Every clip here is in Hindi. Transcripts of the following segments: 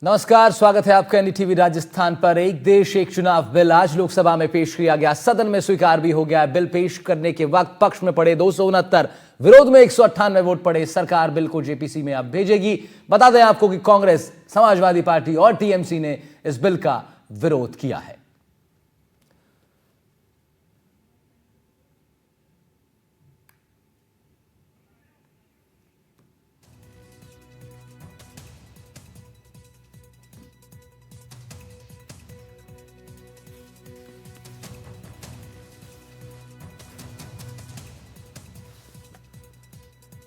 नमस्कार, स्वागत है आपका एनडीटीवी राजस्थान पर। एक देश एक चुनाव बिल आज लोकसभा में पेश किया गया, सदन में स्वीकार भी हो गया। बिल पेश करने के वक्त पक्ष में पड़े 269, विरोध में 198 वोट पड़े। सरकार बिल को जेपीसी में अब भेजेगी। बता दें आपको कि कांग्रेस, समाजवादी पार्टी और टीएमसी ने इस बिल का विरोध किया है।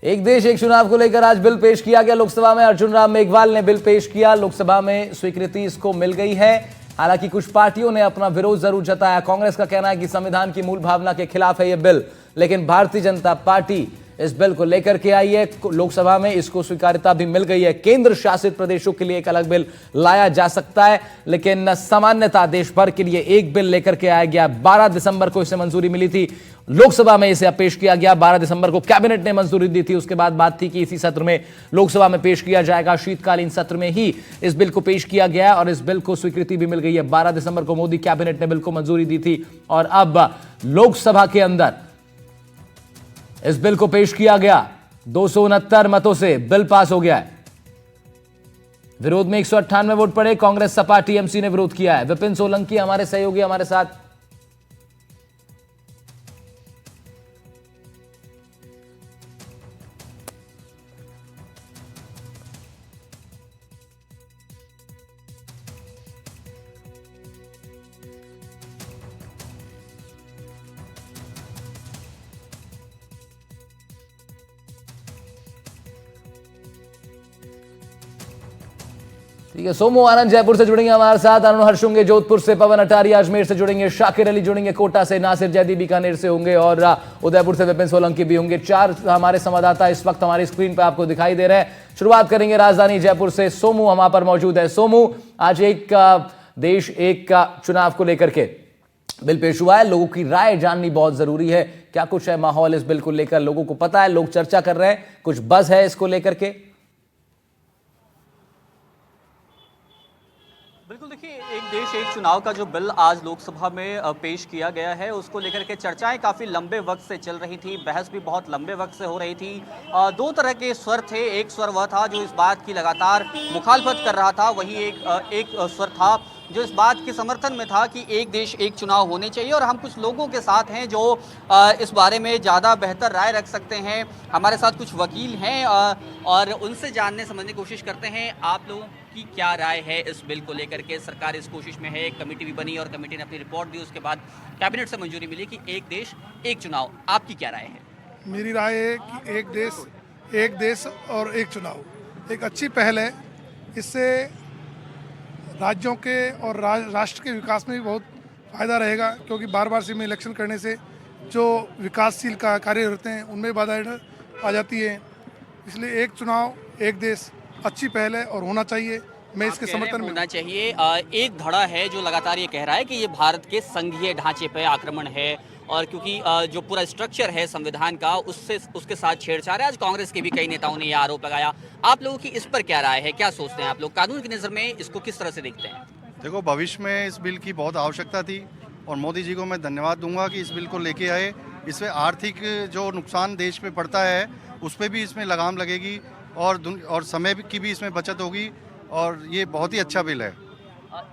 एक देश एक चुनाव को लेकर आज बिल पेश किया गया लोकसभा में। अर्जुन राम मेघवाल ने बिल पेश किया, लोकसभा में स्वीकृति इसको मिल गई है। हालांकि कुछ पार्टियों ने अपना विरोध जरूर जताया। कांग्रेस का कहना है कि संविधान की मूल भावना के खिलाफ है यह बिल, लेकिन भारतीय जनता पार्टी इस बिल को लेकर के आई है। लोकसभा में इसको स्वीकार्यता भी मिल गई है। केंद्र शासित प्रदेशों के लिए एक अलग बिल लाया जा सकता है, लेकिन सामान्यतः देश भर के लिए एक बिल लेकर के आया गया। 12 दिसंबर को इसे मंजूरी मिली थी, लोकसभा में इसे पेश किया गया। 12 दिसंबर को कैबिनेट ने मंजूरी दी थी। उसके बाद बात थी कि इसी सत्र में लोकसभा में पेश किया जाएगा। शीतकालीन सत्र में ही इस बिल को पेश किया गया और इस बिल को स्वीकृति भी मिल गई है। 12 दिसंबर को मोदी कैबिनेट ने बिल को मंजूरी दी थी और अब लोकसभा के अंदर इस बिल को पेश किया गया। 269 मतों से बिल पास हो गया है। विरोध में 198 वोट पड़े। कांग्रेस, सपा, टीएमसी ने विरोध किया है। विपिन सोलंकी हमारे सहयोगी हमारे साथ। ठीक है, सोमू आनंद जयपुर से जुड़ेंगे हमारे साथ। अरुण हर्ष होंगे जोधपुर से, पवन अटारिया अजमेर से जुड़ेंगे, शाकिर अली जुड़ेंगे कोटा से, नासिर जैदी बीकानेर से होंगे और उदयपुर से विपिन सोलंकी भी होंगे। 4 हमारे संवाददाता इस वक्त हमारी स्क्रीन पर आपको दिखाई दे रहे हैं। शुरुआत करेंगे राजधानी जयपुर से। सोमू हमारे पर मौजूद है। सोमू, आज एक देश एक चुनाव को लेकर के बिल पेश हुआ है। लोगों की राय जाननी बहुत जरूरी है। क्या कुछ है माहौल इस बिल को लेकर? लोगों को पता है, लोग चर्चा कर रहे हैं, कुछ बज़ है इसको लेकर के? बिल्कुल, देखिए, एक देश एक चुनाव का जो बिल आज लोकसभा में पेश किया गया है, उसको लेकर के चर्चाएं काफ़ी लंबे वक्त से चल रही थी। बहस भी बहुत लंबे वक्त से हो रही थी। 2 तरह के स्वर थे। एक स्वर वह था जो इस बात की लगातार मुखालफत कर रहा था, वही एक स्वर था जो इस बात के समर्थन में था कि एक देश एक चुनाव होने चाहिए। और हम कुछ लोगों के साथ हैं जो इस बारे में ज़्यादा बेहतर राय रख सकते हैं। हमारे साथ कुछ वकील हैं और उनसे जानने समझने की कोशिश करते हैं आप लोगों की क्या राय है इस बिल को लेकर के। सरकार इस कोशिश में है, एक कमेटी भी बनी और कमेटी ने अपनी रिपोर्ट दी, उसके बाद कैबिनेट से मंजूरी मिली कि एक देश एक चुनाव। आपकी क्या राय है? मेरी राय है कि एक देश और एक चुनाव एक अच्छी पहल है। इससे राज्यों के और राष्ट्र के विकास में भी बहुत फ़ायदा रहेगा, क्योंकि बार बार में इलेक्शन करने से जो विकासशील कार्य होते हैं उनमें बाधा आ जाती है। इसलिए एक चुनाव एक देश अच्छी पहल है और होना चाहिए। मैं इसके समर्थन में होना चाहिए। एक धड़ा है जो लगातार ये कह रहा है कि ये भारत के संघीय ढांचे पर आक्रमण है और क्योंकि जो पूरा स्ट्रक्चर है संविधान का उसके साथ छेड़छाड़ है। आज कांग्रेस के भी कई नेताओं ने यह आरोप लगाया। आप लोगों की इस पर क्या राय है? क्या सोचते हैं आप लोग? कानून की नज़र में इसको किस तरह से देखते हैं? देखो, भविष्य में इस बिल की बहुत आवश्यकता थी और मोदी जी को मैं धन्यवाद दूंगा कि इस बिल को लेके आए। इससे आर्थिक जो नुकसान देश में पड़ता है उस पर भी इसमें लगाम लगेगी और समय की भी इसमें बचत होगी और ये बहुत ही अच्छा बिल है।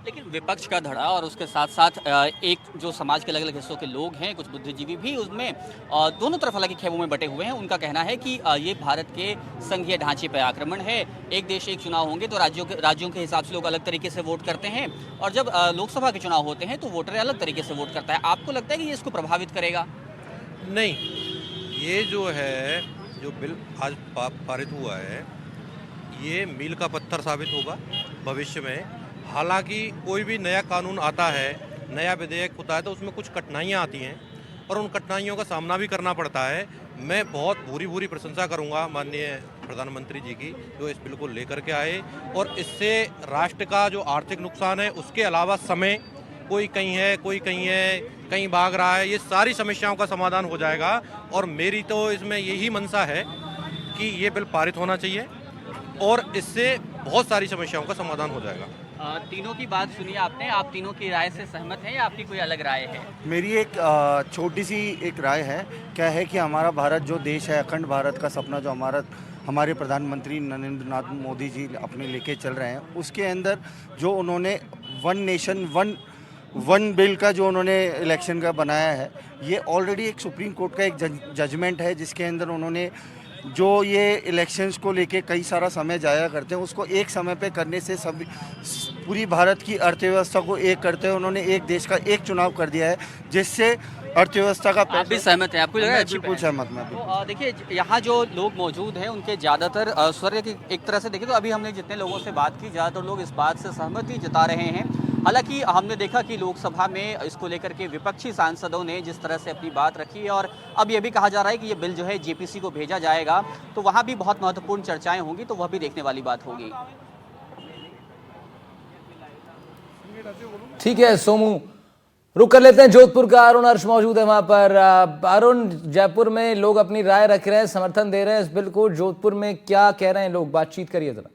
लेकिन विपक्ष का धड़ा और उसके साथ साथ एक जो समाज के अलग अलग हिस्सों के लोग हैं, कुछ बुद्धिजीवी भी उसमें दोनों तरफ हालांकि खेमों में बटे हुए हैं। उनका कहना है कि ये भारत के संघीय ढांचे पर आक्रमण है। एक देश एक चुनाव होंगे तो राज्यों के हिसाब से लोग अलग तरीके से वोट करते हैं और जब लोकसभा के चुनाव होते हैं तो वोटर अलग तरीके से वोट करता है। आपको लगता है कि ये इसको प्रभावित करेगा? नहीं, ये जो बिल आज पारित हुआ है ये मील का पत्थर साबित होगा भविष्य में। हालांकि कोई भी नया कानून आता है, नया विधेयक होता है तो उसमें कुछ कठिनाइयां आती हैं और उन कठिनाइयों का सामना भी करना पड़ता है। मैं बहुत भूरी प्रशंसा करूंगा माननीय प्रधानमंत्री जी की, जो इस बिल को लेकर के आए और इससे राष्ट्र का जो आर्थिक नुकसान है उसके अलावा समय, कोई कहीं है, कोई कहीं है, कहीं भाग रहा है, ये सारी समस्याओं का समाधान हो जाएगा। और मेरी तो इसमें यही मंशा है कि ये बिल पारित होना चाहिए और इससे बहुत सारी समस्याओं का समाधान हो जाएगा। तीनों की बात सुनी आपने, आप तीनों की राय से सहमत हैं या आपकी कोई अलग राय है? मेरी एक छोटी सी एक राय है। क्या है कि हमारा भारत जो देश है, अखंड भारत का सपना जो हमारे प्रधानमंत्री नरेंद्र नाथ मोदी जी अपने लेके चल रहे हैं, उसके अंदर जो उन्होंने वन नेशन वन बिल का जो उन्होंने इलेक्शन का बनाया है, ये ऑलरेडी एक सुप्रीम कोर्ट का एक जजमेंट है, जिसके अंदर उन्होंने जो ये इलेक्शंस को लेके कई सारा समय जाया करते हैं, उसको एक समय पे करने से सभी पूरी भारत की अर्थव्यवस्था को एक करते हुए उन्होंने एक देश का एक चुनाव कर दिया है, जिससे अर्थव्यवस्था का आप भी सहमत हैं? आपको लग रहा है मैं अच्छी बिल्कुल पहल? सहमत मैं बिल्कुल। तो देखिए यहाँ जो लोग मौजूद हैं उनके ज़्यादातर स्वर की एक तरह से देखें तो अभी हमने जितने लोगों से बात की ज़्यादातर लोग इस बात से सहमति जता रहे हैं। हालांकि हमने देखा कि लोकसभा में इसको लेकर के विपक्षी सांसदों ने जिस तरह से अपनी बात रखी है और अब ये भी कहा जा रहा है कि ये बिल जो है जेपीसी को भेजा जाएगा, तो वहाँ भी बहुत महत्वपूर्ण चर्चाएं होंगी, तो वह भी देखने वाली बात होगी। ठीक है सोमू, रुक कर लेते हैं जोधपुर का। अरुण अर्श मौजूद है वहां पर। अरुण, जयपुर में लोग अपनी राय रख रहे हैं, समर्थन दे रहे हैं इस बिल को, जोधपुर में क्या कह रहे हैं लोग? बातचीत करिए जरा।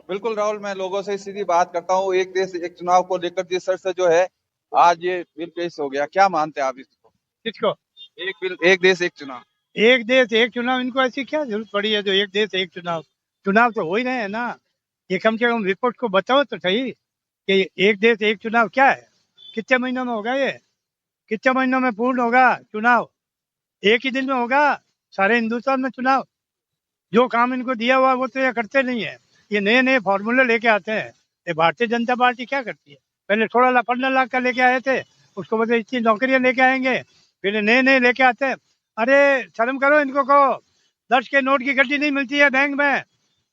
बिल्कुल राहुल, मैं लोगों से सीधी बात करता हूँ। एक देश एक चुनाव को लेकर जिस तरह से जो है आज ये बिल पेश हो गया, क्या मानते हैं आप इसको? किसको? एक बिल एक देश एक चुनाव। एक देश एक चुनाव, इनको ऐसी क्या जरूरत पड़ी है जो एक देश एक चुनाव? चुनाव तो हो ही रहे हैं ना। ये कम से कम रिपोर्ट को बताओ तो सही कि एक देश एक चुनाव क्या है। कितने महीनों में होगा ये? कितने महीनों में पूर्ण होगा चुनाव? एक ही दिन में होगा सारे हिंदुस्तान में चुनाव? जो काम इनको दिया हुआ वो तो ये करते नहीं है। ये नए नए फॉर्मूले लेके आते हैं। ये भारतीय जनता पार्टी क्या करती है? पहले 15 लाख का लेके आए थे, उसको मतलब इतनी नौकरियां लेके आएंगे, फिर नए नए लेके आते हैं। अरे शर्म करो इनको, कहो 10 के नोट की गड्डी नहीं मिलती है बैंक में,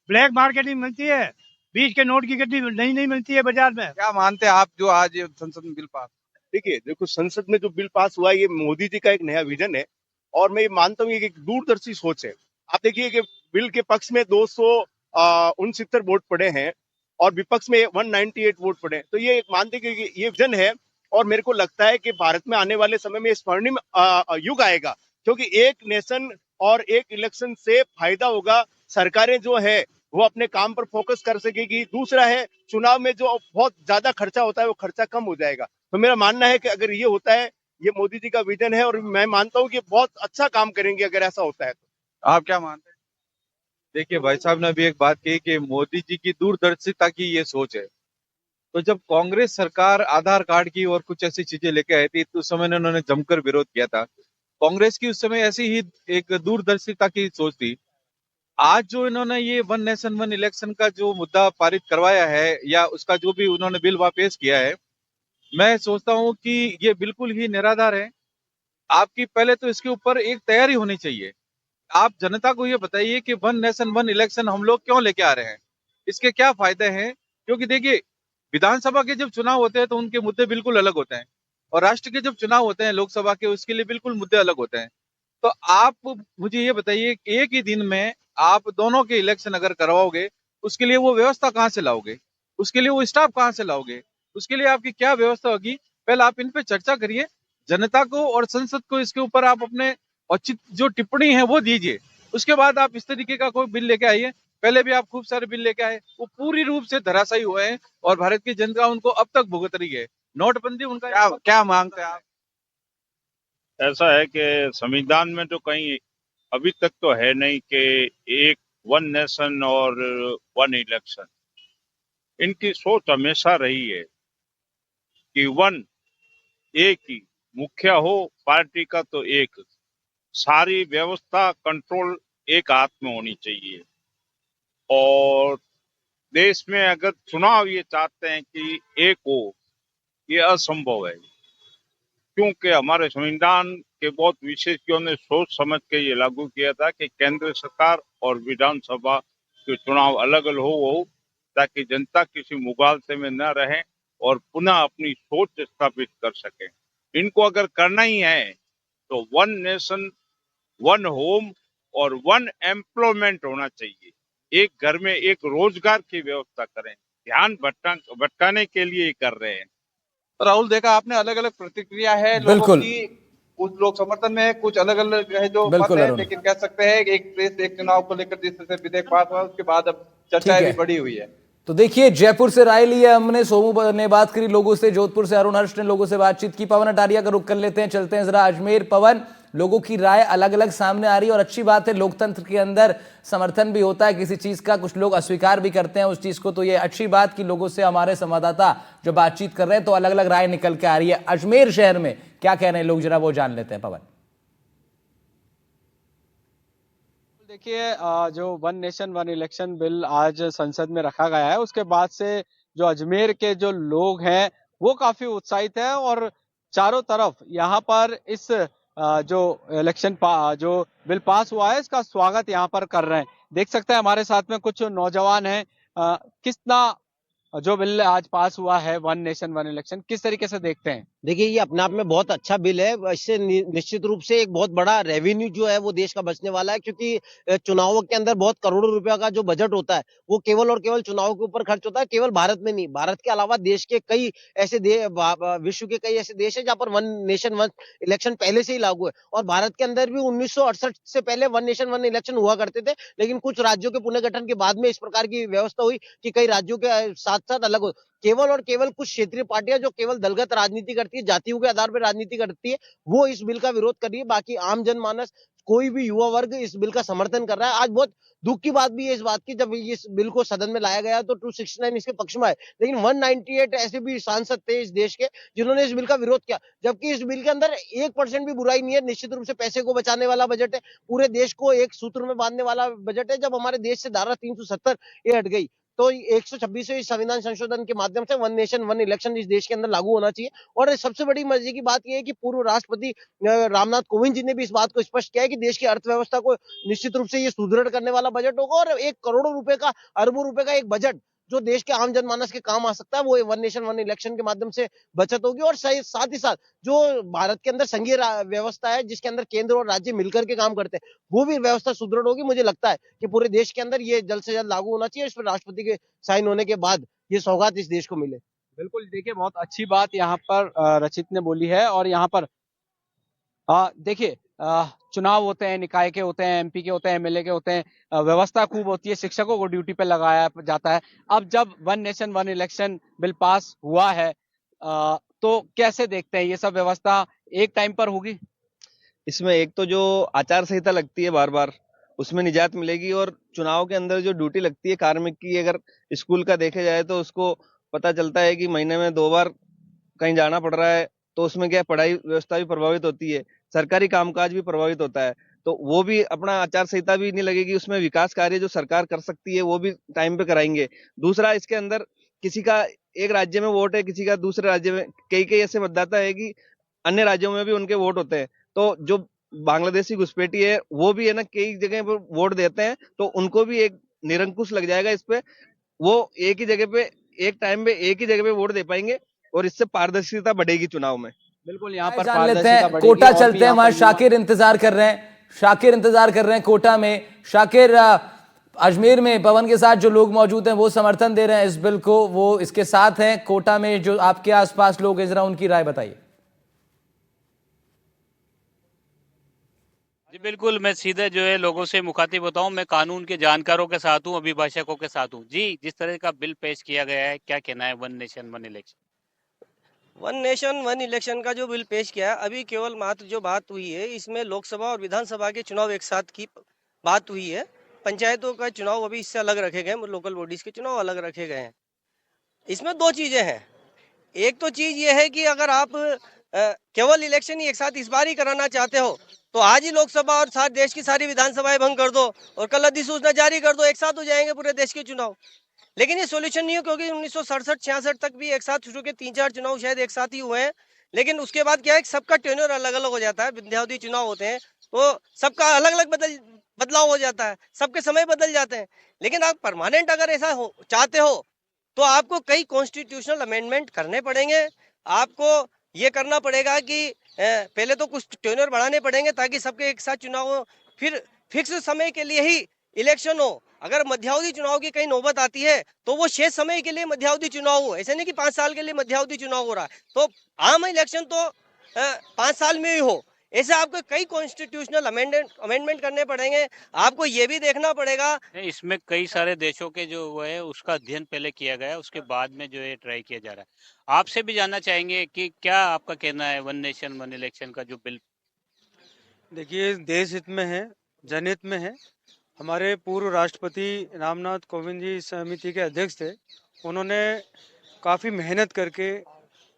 ब्लैक मार्केटिंग मिलती है। 20 के नोट की गड्डी नहीं मिलती है बाजार में। क्या मानते हैं आप जो आज ये संसद में बिल पास? देखिए, देखो संसद में जो बिल पास हुआ है, ये मोदी जी का एक नया विजन है और मैं ये मानता हूँ ये एक दूरदर्शी सोच है। आप देखिए कि बिल के पक्ष में 269 वोट पड़े हैं और विपक्ष में 198 वोट पड़े हैं। तो ये एक मानते हैं कि ये विजन है और मेरे को लगता है कि भारत में आने वाले समय में स्वर्णिम युग आएगा, क्योंकि एक नेशन और एक इलेक्शन से फायदा होगा। सरकारें जो है वो अपने काम पर फोकस कर सकेगी। दूसरा है, चुनाव में जो बहुत ज्यादा खर्चा होता है वो खर्चा कम हो जाएगा। तो मेरा मानना है कि अगर ये होता है, ये मोदी जी का विजन है और मैं मानता हूँ कि बहुत अच्छा काम करेंगे अगर ऐसा होता है तो। आप क्या मानते हैं? देखिए भाई साहब ने भी एक बात कही कि मोदी जी की दूरदर्शिता की ये सोच है। तो जब कांग्रेस सरकार आधार कार्ड की और कुछ ऐसी चीजें लेके आई थी, तो उस समय उन्होंने जमकर विरोध किया था। कांग्रेस की उस समय ऐसी ही एक दूरदर्शिता की सोच थी। आज जो इन्होंने ये वन नेशन वन इलेक्शन का जो मुद्दा पारित करवाया है या उसका जो भी उन्होंने बिल वहां पेश किया है, मैं सोचता हूँ कि ये बिल्कुल ही निराधार है। आपकी पहले तो इसके ऊपर एक तैयारी होनी चाहिए। आप जनता को ये बताइए कि वन नेशन वन इलेक्शन हम लोग क्यों लेके आ रहे हैं, इसके क्या फायदे हैं। क्योंकि देखिए, विधानसभा के जब चुनाव होते हैं तो उनके मुद्दे बिल्कुल अलग होते हैं और राष्ट्र के जब चुनाव होते हैं लोकसभा के, उसके लिए बिल्कुल मुद्दे अलग होते हैं। तो आप मुझे ये बताइए, एक ही दिन में आप दोनों के इलेक्शन अगर करवाओगे, उसके लिए वो व्यवस्था कहाँ से लाओगे? उसके लिए वो स्टाफ कहाँ से लाओगे? उसके लिए आपकी क्या व्यवस्था होगी? पहले आप इन पे चर्चा करिए, जनता को और संसद को इसके ऊपर आप अपने उचित जो टिप्पणी है वो दीजिए। उसके बाद आप इस तरीके का कोई बिल लेके आइए। पहले भी आप खूब सारे बिल लेके आए, वो पूरी रूप से धराशायी हुए हैं और भारत की जनता उनको अब तक भुगत रही है। नोटबंदी उनका क्या मांगते हैं आप? ऐसा है कि संविधान में तो कहीं अभी तक तो है नहीं कि एक वन नेशन और वन इलेक्शन। इनकी सोच हमेशा रही है कि वन एक ही, मुखिया हो पार्टी का तो एक, सारी व्यवस्था कंट्रोल एक हाथ में होनी चाहिए। और देश में अगर चुनाव ये चाहते हैं कि एक हो, ये असंभव है, क्योंकि हमारे संविधान के बहुत विशेषज्ञों ने सोच समझ के ये लागू किया था कि केंद्र सरकार और विधानसभा के चुनाव अलग अलग हो, ताकि जनता किसी मुगालते में न रहे और पुनः अपनी सोच स्थापित कर सके। इनको अगर करना ही है तो वन नेशन वन होम और वन एम्प्लॉयमेंट होना चाहिए। एक घर में एक रोजगार की व्यवस्था करें। ध्यान भटकाने के लिए कर रहे हैं। राहुल, देखा आपने अलग अलग प्रतिक्रिया है लोगों बिल्कुल। की। कुछ लोग समर्थन में है, कुछ अलग अलग है जो मत बिल्कुल है, अरुण। लेकिन कह सकते हैं कि एक देश एक चुनाव को लेकर जिस तरह से विधेयक पास हुआ उसके बाद अब चर्चाएं ठीक भी है। बढ़ी हुई है। तो देखिए, जयपुर से राय ली है हमने, सोमू ने बात करी लोगों से, जोधपुर से अरुण हर्ष ने लोगों से बातचीत की। पवन अटारिया का रुख कर लेते हैं, चलते हैं जरा अजमेर। पवन, लोगों की राय अलग अलग सामने आ रही है और अच्छी बात है, लोकतंत्र के अंदर समर्थन भी होता है किसी चीज का, कुछ लोग अस्वीकार भी करते हैं उस चीज को। तो ये अच्छी बात कि लोगों से हमारे संवाददाता जो बातचीत कर रहे हैं तो अलग अलग राय निकल के आ रही है। अजमेर शहर में क्या कह रहे हैं लोग, जरा वो जान लेते हैं। पवन, देखिए, जो one nation one election bill आज संसद में रखा गया है, उसके बाद से जो अजमेर के जो लोग हैं वो काफी उत्साहित हैं और चारों तरफ यहाँ पर इस जो जो बिल पास हुआ है इसका स्वागत यहाँ पर कर रहे हैं। देख सकते हैं हमारे साथ में कुछ नौजवान हैं। कितना जो बिल आज पास हुआ है वन नेशन वन इलेक्शन, किस तरीके से देखते हैं? देखिए, ये अपने आप में बहुत अच्छा बिल है। इससे निश्चित रूप से एक बहुत बड़ा रेवेन्यू जो है वो देश का बचने वाला है, क्योंकि चुनावों के अंदर बहुत करोड़ों रुपया का जो बजट होता है वो केवल और केवल चुनाव के ऊपर खर्च होता है। केवल भारत में नहीं, भारत के अलावा देश के कई ऐसे विश्व के कई ऐसे देश है जहाँ पर वन नेशन वन इलेक्शन पहले से ही लागू है। और भारत के अंदर भी 1968 से पहले वन नेशन वन इलेक्शन हुआ करते थे, लेकिन कुछ राज्यों के पुनर्गठन के बाद में इस प्रकार की व्यवस्था हुई कि कई राज्यों के साथ साथ अलग हो। केवल और केवल कुछ क्षेत्रीय पार्टियां जो केवल दलगत राजनीति करती है, जातियों के आधार पर राजनीति करती है, वो इस बिल का विरोध कर रही है। बाकी आम जनमानस, कोई भी युवा वर्ग इस बिल का समर्थन कर रहा है। आज बहुत दुख की बात भी है इस बात की, जब इस बिल को सदन में लाया गया तो 269 इसके पक्ष में आए, लेकिन 198 ऐसे भी सांसद थे इस देश के जिन्होंने इस बिल का विरोध किया। जबकि इस बिल के अंदर 1% भी बुराई नहीं है। निश्चित रूप से पैसे को बचाने वाला बजट है, पूरे देश को एक सूत्र में बांधने वाला बजट है। जब हमारे देश से धारा 370 ये हट गई तो 126वें संविधान संशोधन के माध्यम से वन नेशन वन इलेक्शन इस देश के अंदर लागू होना चाहिए। और सबसे बड़ी मजे की बात यह है कि पूर्व राष्ट्रपति रामनाथ कोविंद जी ने भी इस बात को स्पष्ट किया है कि देश की अर्थव्यवस्था को निश्चित रूप से ये सुदृढ़ करने वाला बजट होगा और 1 करोड़ों रुपए का, अरबों रुपए का एक बजट जो देश के आम जनमानस के काम आ सकता है, वो वन नेशन वन इलेक्शन के माध्यम से बचत होगी। और साथ ही साथ जो भारत के अंदर संघीय व्यवस्था है, जिसके अंदर केंद्र और राज्य मिलकर के काम करते हैं, वो भी व्यवस्था सुदृढ़ होगी। मुझे लगता है कि पूरे देश के अंदर ये जल्द से जल्द लागू होना चाहिए। इस पर राष्ट्रपति के साइन होने के बाद ये सौगात इस देश को मिले। बिल्कुल, देखिए बहुत अच्छी बात यहाँ पर रचित ने बोली है। और यहाँ पर देखिए, चुनाव होते हैं, निकाय के होते हैं, एमपी के होते हैं, एमएलए के होते हैं, व्यवस्था खूब होती है, शिक्षकों को ड्यूटी पे लगाया जाता है। अब जब one nation one election bill pass हुआ है तो कैसे देखते हैं ये सब व्यवस्था एक टाइम पर होगी? इसमें एक तो जो आचार संहिता लगती है बार बार, उसमें निजात मिलेगी। और चुनाव के अंदर जो ड्यूटी लगती है कार्मिक की, अगर स्कूल का देखे जाए तो उसको पता चलता है कि महीने में 2 बार कहीं जाना पड़ रहा है, तो उसमें क्या पढ़ाई व्यवस्था भी प्रभावित होती है, सरकारी कामकाज भी प्रभावित होता है। तो वो भी अपना आचार संहिता भी नहीं लगेगी, उसमें विकास कार्य जो सरकार कर सकती है वो भी टाइम पे कराएंगे। दूसरा, इसके अंदर किसी का एक राज्य में वोट है, किसी का दूसरे राज्य में, कई ऐसे मतदाता है कि अन्य राज्यों में भी उनके वोट होते हैं। तो जो बांग्लादेशी घुसपैठी है वो भी है ना, कई जगह पर वोट देते हैं, तो उनको भी एक निरंकुश लग जाएगा इस पे। वो एक ही जगह पे, एक टाइम पे एक ही जगह पे वोट दे पाएंगे और इससे पारदर्शिता बढ़ेगी चुनाव में। बिल्कुल, यहाँ पर जान लेते हैं। कोटा चलते हैं, वहां शाकिर इंतजार कर रहे हैं। शाकिर इंतजार कर रहे हैं कोटा में। शाकिर, अजमेर में पवन के साथ जो लोग मौजूद हैं वो समर्थन दे रहे हैं इस बिल को, वो इसके साथ हैं। कोटा में जो आपके आसपास लोग हैं, जरा उनकी राय बताइए। जी बिल्कुल, मैं सीधे जो है लोगों से मुखातिब होता हूँ। मैं कानून के जानकारों के साथ हूँ, अभिभाषकों के साथ हूँ। जी, जिस तरह का बिल पेश किया गया है, क्या कहना है one nation one election? One nation one election का जो बिल पेश किया है, अभी केवल मात्र जो बात हुई है इसमें लोकसभा और विधानसभा के चुनाव एक साथ की बात हुई है। पंचायतों का चुनाव अभी इससे अलग रखे गए, लोकल बॉडीज के चुनाव अलग रखे गए हैं। इसमें 2 चीजें हैं। एक तो चीज ये है कि अगर आप केवल इलेक्शन ही एक साथ इस बार ही कराना चाहते हो तो आज ही लोकसभा और साथ देश की सारी विधानसभाएं भंग कर दो और कल अधिसूचना जारी कर दो, एक साथ हो जाएंगे पूरे देश के चुनाव। लेकिन ये सॉल्यूशन नहीं है, क्योंकि 1967-66 तक भी एक साथ शुरू के 3-4 चुनाव शायद एक साथ ही हुए हैं। लेकिन उसके बाद क्या है, सबका टेन्योर अलग अलग हो जाता है। विद्यार्थी चुनाव होते हैं तो सबका अलग अलग बदलाव हो जाता है, सबके समय बदल जाते हैं। लेकिन आप परमानेंट अगर ऐसा चाहते हो तो आपको कई कॉन्स्टिट्यूशनल अमेंडमेंट करने पड़ेंगे। आपको ये करना पड़ेगा कि पहले तो कुछ टेन्योर बढ़ाने पड़ेंगे ताकि सबके एक साथ चुनाव हो, फिर फिक्स समय के लिए ही इलेक्शन हो। अगर मध्यावधि चुनाव की कहीं नौबत आती है तो वो शेष समय के लिए मध्यावधि चुनाव हो, ऐसे नहीं कि 5 साल के लिए मध्यावधि चुनाव हो रहा है। तो आम इलेक्शन तो 5 साल में ही हो। ऐसे आपको कई कॉन्स्टिट्यूशनल अमेंडमेंट करने पड़ेंगे। आपको ये भी देखना पड़ेगा। नहीं, इसमें कई सारे देशों के जो वो है उसका अध्ययन पहले किया गया है, उसके बाद में जो है ट्राई किया जा रहा है। आपसे भी जानना चाहेंगे कि क्या आपका कहना है वन नेशन वन इलेक्शन का जो बिल। देखिए, देश हित में है, जनहित में है। हमारे पूर्व राष्ट्रपति रामनाथ कोविंद जी समिति के अध्यक्ष थे। उन्होंने काफ़ी मेहनत करके,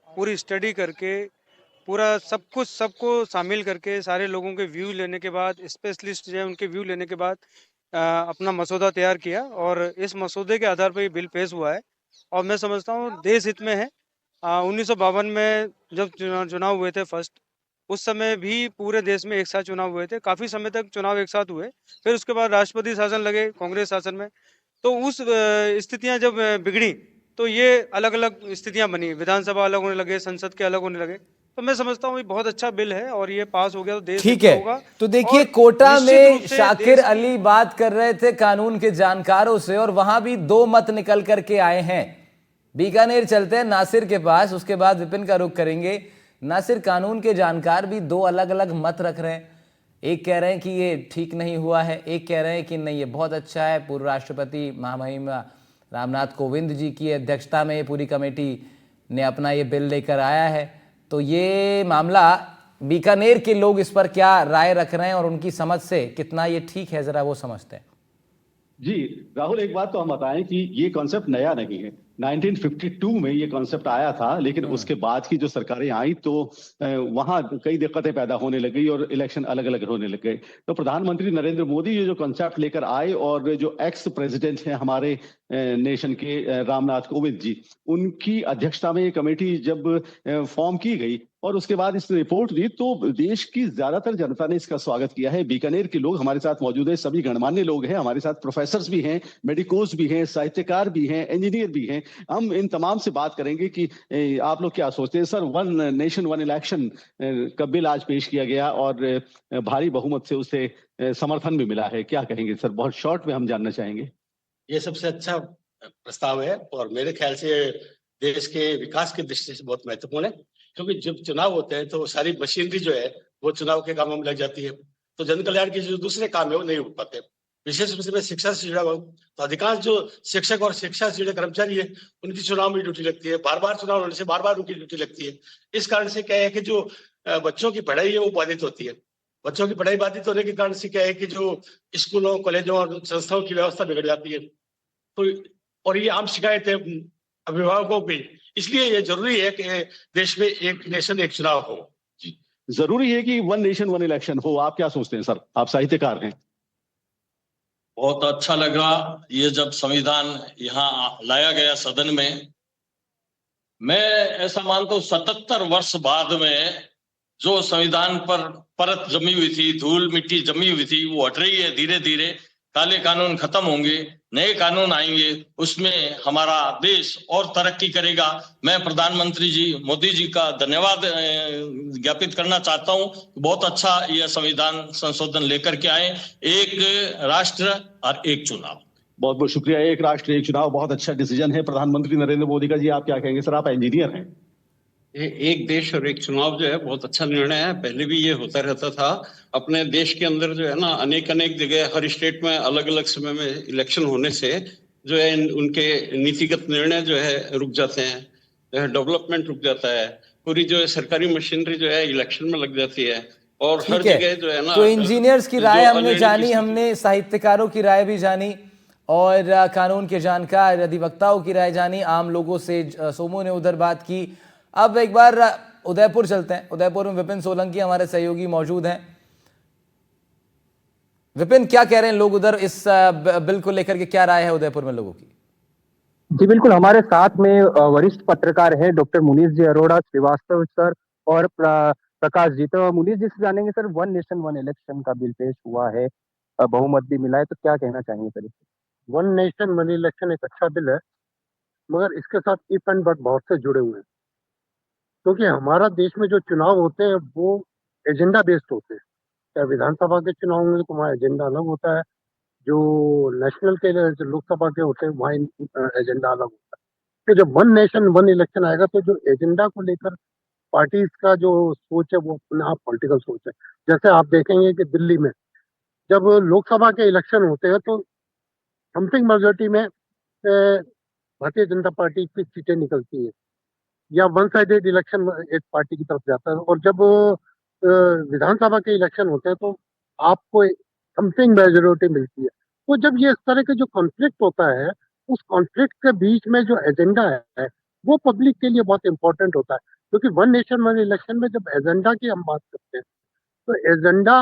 पूरी स्टडी करके, पूरा सब कुछ सबको शामिल करके, सारे लोगों के व्यू लेने के बाद, स्पेशलिस्ट जो है उनके व्यू लेने के बाद अपना मसौदा तैयार किया और इस मसौदे के आधार पर ये बिल पेश हुआ है और मैं समझता हूँ देश हित में है। 1952 में जब चुनाव हुए थे फर्स्ट, उस समय भी पूरे देश में एक साथ चुनाव हुए थे। काफ़ी समय तक चुनाव एक साथ हुए, फिर उसके बाद राष्ट्रपति शासन लगे कांग्रेस शासन में। तो उस स्थितियां जब बिगड़ी तो ये अलग अलग स्थितियां बनी, विधानसभा अलग होने लगे, संसद के अलग होने लगे। तो मैं समझता हूँ ये बहुत अच्छा बिल है और ये पास हो गया तो देश ठीक हित में है। होगा। तो देखिए, और कोटा निश्चित में रूप से शाकिर देश की- अली बात कर रहे थे कानून के जानकारों से और वहां भी दो मत निकल करके आए हैं। बीकानेर चलते हैं नासिर के पास, उसके बाद विपिन का रुख करेंगे। नासिर, कानून के जानकार भी दो अलग अलग मत रख रहे हैं। एक कह रहे हैं कि ये ठीक नहीं हुआ है, एक कह रहे हैं कि नहीं ये बहुत अच्छा है। पूर्व राष्ट्रपति महामहिम रामनाथ कोविंद जी की अध्यक्षता में ये पूरी कमेटी ने अपना ये बिल लेकर आया है। तो ये मामला, बीकानेर के लोग इस पर क्या राय रख रहे हैं और उनकी समझ से कितना ये ठीक है, जरा वो समझते हैं। जी राहुल, एक बात तो हम बताएं कि ये कॉन्सेप्ट नया नहीं है। 1952 में ये कॉन्सेप्ट आया था, लेकिन उसके बाद की जो सरकारें आई तो वहां कई दिक्कतें पैदा होने लगी और इलेक्शन अलग अलग होने लग गए। तो प्रधानमंत्री नरेंद्र मोदी ये जो कॉन्सेप्ट लेकर आए और जो एक्स प्रेसिडेंट हैं हमारे नेशन के रामनाथ कोविंद जी, उनकी अध्यक्षता में ये कमेटी जब फॉर्म की गई और उसके बाद इस रिपोर्ट दी तो देश की ज्यादातर जनता ने इसका स्वागत किया है। बीकानेर के लोग हमारे साथ मौजूद हैं, सभी गणमान्य लोग हैं हमारे साथ, प्रोफेसर भी हैं, मेडिकोस भी हैं, साहित्यकार भी हैं, इंजीनियर भी हैं। हम इन तमाम से बात करेंगे कि आप लोग क्या सोचते हैं। Sir, one nation one election का बिल आज पेश किया गया और भारी बहुमत से उसे समर्थन भी मिला है, क्या कहेंगे सर? बहुत शॉर्ट में हम जानना चाहेंगे। ये सबसे अच्छा प्रस्ताव है और मेरे ख्याल से देश के विकास की दृष्टि से बहुत महत्वपूर्ण है, क्योंकि जब चुनाव होते हैं तो सारी मशीनरी जो है वो चुनाव के कामों में लग जाती है, तो जन कल्याण के जो दूसरे काम है वो नहीं हो पाते। विशेष रूप से मैं शिक्षा से जुड़ा हुआ हूँ, तो अधिकांश जो शिक्षक और शिक्षा से जुड़े कर्मचारी है उनकी चुनाव में ड्यूटी लगती है, बार बार चुनाव होने से बार बार उनकी ड्यूटी लगती है। इस कारण से क्या है कि जो बच्चों की पढ़ाई है वो बाधित होती है। बच्चों की पढ़ाई बाधित होने के कारण से क्या है कि जो स्कूलों, कॉलेजों और संस्थाओं की व्यवस्था बिगड़ जाती है। तो और ये आम शिकायत है अभिभावकों की, इसलिए ये जरूरी है कि देश में एक नेशन एक चुनाव हो। जी, जरूरी है कि वन नेशन वन इलेक्शन हो। आप क्या सोचते हैं सर? आप साहित्यकार हैं। बहुत अच्छा लगा ये जब संविधान यहाँ लाया गया सदन में। मैं ऐसा मानता हूँ 77 वर्ष बाद में जो संविधान पर परत जमी हुई थी, धूल मिट्टी जमी हुई थी, वो हट रही है धीरे धीरे। काले कानून खत्म होंगे, नए कानून आएंगे, उसमें हमारा देश और तरक्की करेगा। मैं प्रधानमंत्री जी मोदी जी का धन्यवाद ज्ञापित करना चाहता हूं। बहुत अच्छा यह संविधान संशोधन लेकर के आए, एक राष्ट्र और एक चुनाव। बहुत बहुत शुक्रिया। एक राष्ट्र एक चुनाव बहुत अच्छा डिसीजन है प्रधानमंत्री नरेंद्र मोदी का। जी, आप क्या कहेंगे सर? आप इंजीनियर हैं। एक देश और एक चुनाव जो है बहुत अच्छा निर्णय है। पहले भी ये होता रहता था अपने देश के अंदर जो है ना, अनेक जगह हर स्टेट में अलग अलग समय में इलेक्शन होने से जो है उनके नीतिगत निर्णय जो है रुक जाते हैं, डेवलपमेंट रुक जाता है, पूरी जो है सरकारी मशीनरी जो है इलेक्शन में लग जाती है और हर जगह जो है ना। तो इंजीनियर्स की राय हमने जानी, हमने साहित्यकारों की राय भी जानी और कानून के जानकार अधिवक्ताओं की राय जानी, आम लोगों से सोमू ने उधर बात की। अब एक बार उदयपुर चलते हैं। उदयपुर में विपिन सोलंकी हमारे सहयोगी मौजूद हैं। विपिन, क्या कह रहे हैं लोग उधर इस बिल को लेकर के? क्या राय है उदयपुर में लोगों की? जी बिल्कुल, हमारे साथ में वरिष्ठ पत्रकार हैं डॉक्टर मुनीष जी अरोड़ा, श्रीवास्तव सर और प्रकाश जी। तो मुनीष जी से जानेंगे sir, one nation one election का बिल पेश हुआ है, बहुमत भी मिला है, तो क्या कहना चाहेंगे sir? One nation one election एक अच्छा बिल है, मगर इसके साथ इफ एंड बट बहुत से जुड़े हुए हैं, क्योंकि हमारा देश में जो चुनाव होते हैं वो एजेंडा बेस्ड होते हैं। चाहे विधानसभा के चुनाव में तो वहाँ एजेंडा अलग होता है, जो नेशनल के लोकसभा के होते हैं वहाँ एजेंडा अलग होता है। तो जब वन नेशन वन इलेक्शन आएगा तो जो एजेंडा को लेकर पार्टीज का जो सोच है वो अपने आप पॉलिटिकल सोच है। जैसे आप देखेंगे कि दिल्ली में जब लोकसभा के इलेक्शन होते हैं तो समथिंग मेजोरिटी में भारतीय जनता पार्टी की सीटें निकलती है, या वन साइडेड इलेक्शन एक पार्टी की तरफ जाता है। और जब विधानसभा के इलेक्शन होते हैं तो आपको समथिंग मेजोरिटी मिलती है। तो जब ये इस तरह के जो कॉन्फ्लिक्ट होता है, उस कॉन्फ्लिक्ट के बीच में जो एजेंडा है वो पब्लिक के लिए बहुत इंपॉर्टेंट होता है। क्योंकि वन नेशन वन इलेक्शन में जब एजेंडा की हम बात करते हैं तो एजेंडा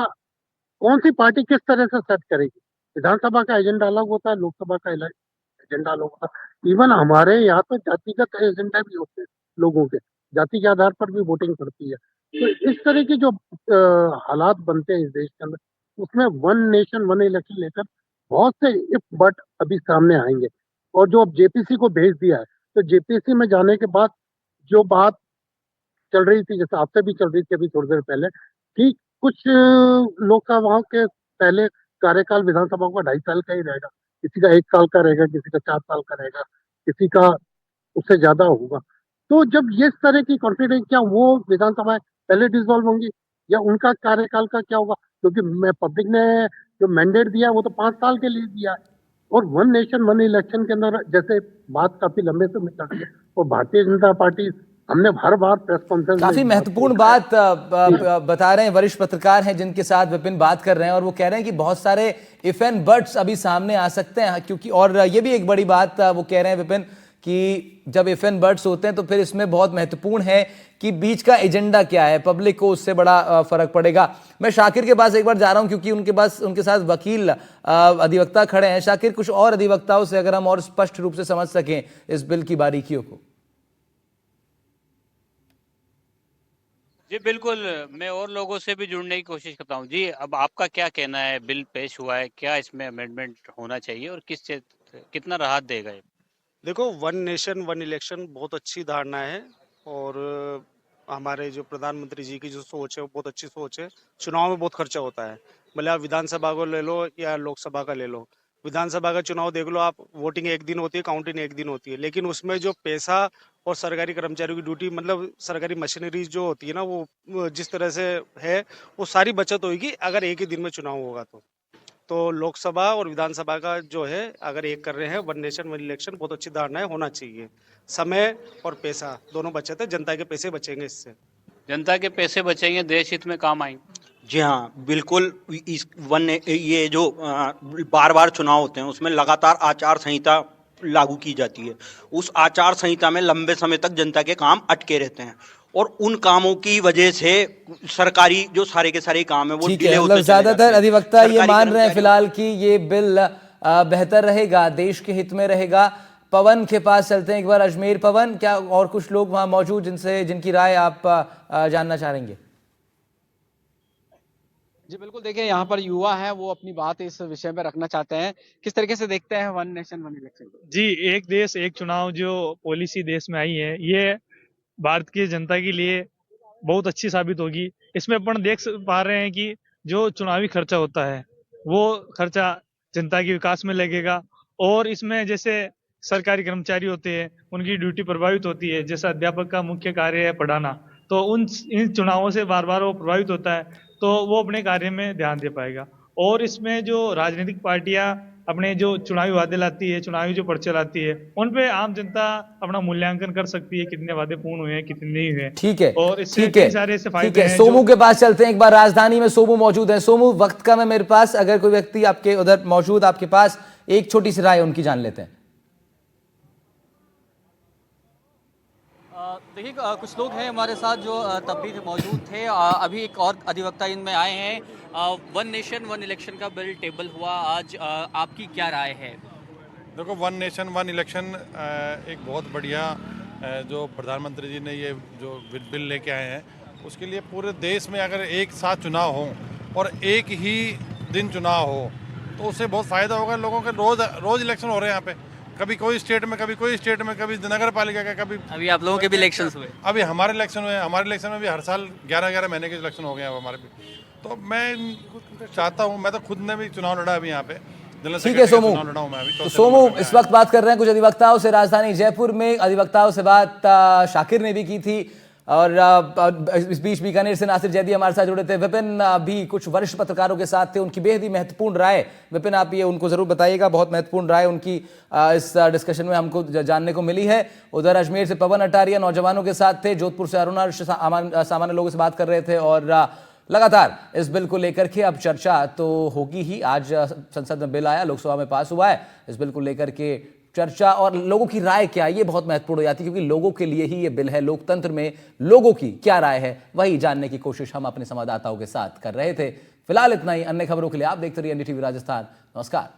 कौन सी पार्टी किस तरह से सेट करेगी। विधानसभा का एजेंडा अलग होता है, लोकसभा का एजेंडा अलग होता है। इवन हमारे यहाँ तो जातिगत एजेंडा भी होते हैं लोगों के, जाति के आधार पर भी वोटिंग पड़ती है। तो इस तरह की जो हालात बनते हैं इस देश के अंदर, उसमें वन नेशन वन इलेक्शन लेकर बहुत से इफ बट अभी सामने आएंगे। और जो अब जेपीसी को भेज दिया है, तो जेपीसी में जाने के बाद जो बात चल रही थी, जैसे आपसे भी चल रही थी अभी थोड़ी देर पहले, कि कुछ लोकसभाओं के पहले कार्यकाल विधानसभा का 2.5 साल का ही रहेगा, किसी का 1 साल का रहेगा, किसी का 4 साल का रहेगा, किसी का उससे ज्यादा होगा। तो जब ये इस तरह की कॉन्फ्लिक्ट, क्या वो विधानसभाएं पहले डिसॉल्व होंगी या उनका कार्यकाल का क्या होगा? क्योंकि पब्लिक ने जो मैंडेट दिया है वो तो 5 साल के लिए दिया है। और वन नेशन वन इलेक्शन के अंदर जैसे बात काफी लंबे समय चल रही है, और भारतीय जनता पार्टी हमने हर बार प्रेस कॉन्फ्रेंस काफी महत्वपूर्ण बात बता रहे हैं वरिष्ठ पत्रकार हैं जिनके साथ विपिन बात कर रहे हैं, और वो कह रहे हैं कि बहुत सारे इफ एंड बट्स अभी सामने आ सकते हैं। क्योंकि और ये भी एक बड़ी बात वो कह रहे हैं विपिन कि जब इफ एंड बट्स होते हैं तो फिर इसमें बहुत महत्वपूर्ण है कि बीच का एजेंडा क्या है, पब्लिक को उससे बड़ा फर्क पड़ेगा। मैं शाकिर के पास एक बार जा रहा हूं क्योंकि उनके साथ वकील अधिवक्ता खड़े हैं। शाकिर, कुछ और अधिवक्ताओं से अगर हम और स्पष्ट रूप से समझ सकें इस बिल की बारीकियों को। जी बिल्कुल, मैं और लोगों से भी जुड़ने की कोशिश करता हूँ। जी, अब आपका क्या कहना है, बिल पेश हुआ है, क्या इसमें अमेंडमेंट होना चाहिए और कितना राहत देगा ये? देखो, वन नेशन वन इलेक्शन बहुत अच्छी धारणा है, और हमारे जो प्रधानमंत्री जी की जो सोच है वो बहुत अच्छी सोच है। चुनाव में बहुत खर्चा होता है, भले आप विधानसभा को ले लो या लोकसभा का ले लो। विधानसभा का चुनाव देख लो आप, वोटिंग एक दिन होती है, काउंटिंग एक दिन होती है, लेकिन उसमें जो पैसा और सरकारी कर्मचारियों की ड्यूटी, मतलब सरकारी मशीनरी जो होती है ना, वो जिस तरह से है वो सारी बचत होगी अगर एक ही दिन में चुनाव होगा। तो लोकसभा और विधानसभा का जो है अगर एक कर रहे हैं वन नेशन वन इलेक्शन, बहुत अच्छी धारणा है, होना चाहिए। समय और पैसा दोनों बचत है, जनता के पैसे बचेंगे, इससे जनता के पैसे बचेंगे, देश हित में काम आएंगे। जी हाँ, बिल्कुल। ये जो बार बार चुनाव होते हैं उसमें लगातार आचार संहिता लागू की जाती है। उस आचार संहिता में लंबे समय तक जनता के काम अटके रहते हैं, और उन कामों की वजह से सरकारी जो सारे के सारे काम है वो डिले होते हैं। ज्यादातर अधिवक्ता ये मान रहे हैं फिलहाल कि ये बिल बेहतर रहेगा, देश के हित में रहेगा। पवन के पास चलते हैं एक बार। अजमेर, पवन, क्या और कुछ लोग वहां मौजूद जिनकी राय आप जानना चाहेंगे? जी बिल्कुल, देखिए यहाँ पर युवा है, वो अपनी बात इस विषय में रखना चाहते हैं। किस तरीके से देखते हैं वन नेशन वन इलेक्शन? जी, एक देश एक चुनाव जो पॉलिसी देश में आई है, ये भारत की जनता के लिए बहुत अच्छी साबित होगी। इसमें अपन देख पा रहे हैं कि जो चुनावी खर्चा होता है वो खर्चा जनता के विकास में लगेगा, और इसमें जैसे सरकारी कर्मचारी होते हैं उनकी ड्यूटी प्रभावित होती है। जैसा अध्यापक का मुख्य कार्य है पढ़ाना, तो इन चुनावों से बार बार वो प्रभावित होता है, तो वो अपने कार्य में ध्यान दे पाएगा। और इसमें जो राजनीतिक पार्टियां अपने जो चुनावी वादे लाती है, चुनावी जो पर्चे लाती है, उन पे आम जनता अपना मूल्यांकन कर सकती है, कितने वादे पूर्ण हुए हैं, कितने नहीं हुए। ठीक है, और इससे कई सारे ऐसे फायदे हैं। सोमू के पास चलते हैं एक बार। राजधानी में सोमू मौजूद है। सोमू, वक्त कम है मेरे पास, अगर कोई व्यक्ति आपके उधर मौजूद, आपके पास एक छोटी सी राय उनकी जान लेते हैं। देखिए, कुछ लोग हैं हमारे साथ जो तब भी मौजूद थे। अभी एक और अधिवक्ता इनमें आए हैं। वन नेशन वन इलेक्शन का बिल टेबल हुआ आज, आपकी क्या राय है? देखो, वन नेशन वन इलेक्शन एक बहुत बढ़िया जो प्रधानमंत्री जी ने ये जो बिल लेके आए हैं, उसके लिए पूरे देश में अगर एक साथ चुनाव हो और एक ही दिन चुनाव हो तो उससे बहुत फ़ायदा होगा लोगों के। रोज़ इलेक्शन हो रहे हैं यहाँ पे, कभी कोई स्टेट में, कभी कोई स्टेट में, कभी नगर पालिका का, कभी अभी आप लोगों के भी इलेक्शन हुए। अभी हमारे इलेक्शन हुए। हमारे इलेक्शन में भी हर साल 11-11 महीने के इलेक्शन हो गए हैं हमारे भी। तो मैं चाहता हूँ, मैं तो खुद ने भी चुनाव लड़ा अभी यहाँ पे। ठीक है सोमू, तो सोमू इस वक्त बात कर रहे हैं कुछ अधिवक्ताओं से। राजधानी जयपुर में अधिवक्ताओं से बात शाकिर ने भी की थी। और इस बीच बीकानेर से नासिर जैदी हमारे साथ जुड़े थे। विपिन, भी कुछ वरिष्ठ पत्रकारों के साथ थे, उनकी बेहद ही महत्वपूर्ण राय, विपिन आप ये उनको जरूर बताइएगा, बहुत महत्वपूर्ण राय उनकी इस डिस्कशन में हमको जानने को मिली है। उधर अजमेर से पवन अटारिया नौजवानों के साथ थे, जोधपुर से अरुण सामान्य लोगों से बात कर रहे थे और लगातार इस बिल को लेकर के अब चर्चा तो होगी ही। आज संसद में बिल आया, लोकसभा में पास हुआ है, इस बिल को लेकर के चर्चा और लोगों की राय क्या है ये बहुत महत्वपूर्ण हो जाती है, क्योंकि लोगों के लिए ही ये बिल है। लोकतंत्र में लोगों की क्या राय है वही जानने की कोशिश हम अपने संवाददाताओं के साथ कर रहे थे। फिलहाल इतना ही। अन्य खबरों के लिए आप देखते रहिए NDTV राजस्थान। नमस्कार।